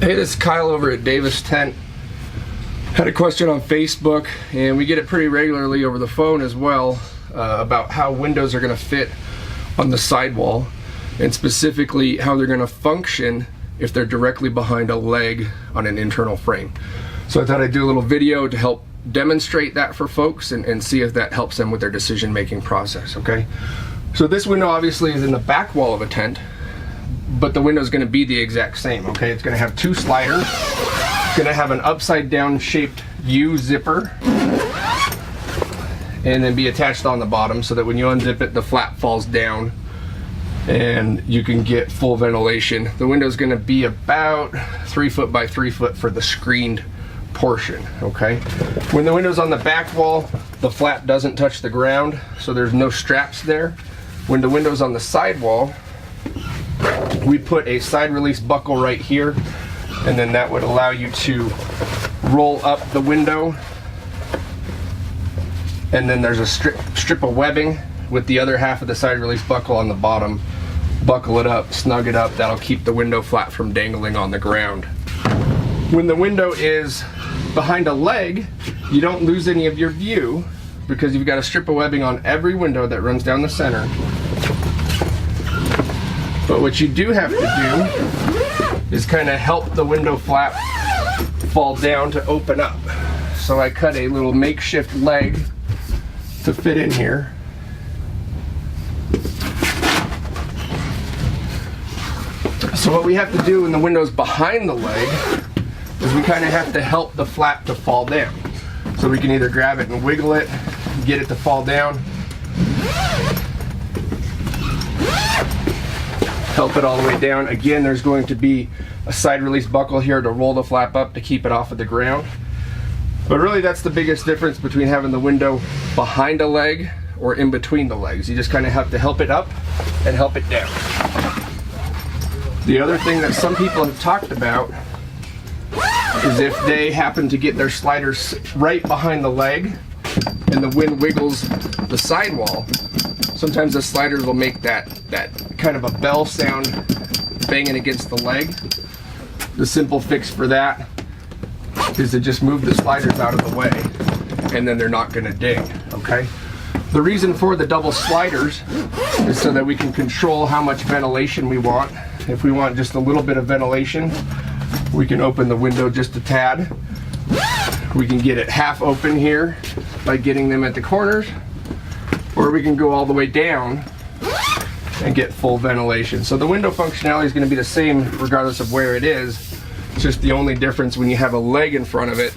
Hey, this is Kyle over at Davis Tent. Had a question on Facebook, and we get it pretty regularly over the phone as well, about how windows are going to fit on the sidewall, and specifically how they're going to function if they're directly behind a leg on an internal frame. So I thought I'd do a little video to help demonstrate that for folks and see if that helps them with their decision-making process, okay? So this window obviously is in the back wall of a tent, but the window is going to be the exact same, okay? It's going to have two sliders. It's going to have an upside down shaped U zipper, and then be attached on the bottom so that when you unzip it, the flap falls down and you can get full ventilation. The window is going to be about 3 foot by 3 foot for the screened portion, okay? When the window's on the back wall, the flap doesn't touch the ground, so there's no straps there. When the window's on the side wall, we put a side release buckle right here, and then that would allow you to roll up the window, and then there's a strip of webbing with the other half of the side release buckle on the bottom. Buckle it up, snug it up, that'll keep the window flap from dangling on the ground. When the window is behind a leg, you don't lose any of your view because you've got a strip of webbing on every window that runs down the center. But what you do have to do is kind of help the window flap fall down to open up. So I cut a little makeshift leg to fit in here. So what we have to do when the window's behind the leg is we kind of have to help the flap to fall down. So we can either grab it and wiggle it, get it to fall down, help it all the way down. Again, there's going to be a side release buckle here to roll the flap up to keep it off of the ground. But really that's the biggest difference between having the window behind a leg or in between the legs. You just kind of have to help it up and help it down. The other thing that some people have talked about is if they happen to get their sliders right behind the leg and the wind wiggles the sidewall, sometimes the sliders will make that kind of a bell sound banging against the leg. The simple fix for that is to just move the sliders out of the way, and then they're not going to ding, okay? The reason for the double sliders is so that we can control how much ventilation we want. If we want just a little bit of ventilation, we can open the window just a tad. We can get it half open here by getting them at the corners, or we can go all the way down and get full ventilation. So the window functionality is going to be the same regardless of where it is. It's just the only difference when you have a leg in front of it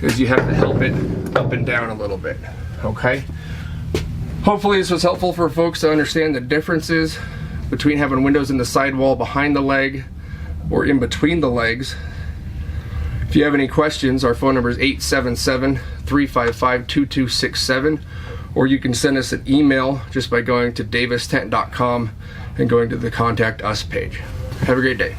is you have to help it up and down a little bit, okay? Hopefully this was helpful for folks to understand the differences between having windows in the sidewall behind the leg or in between the legs. If you have any questions, our phone number is 877-355-2267, or you can send us an email just by going to davistent.com and going to the Contact Us page. Have a great day.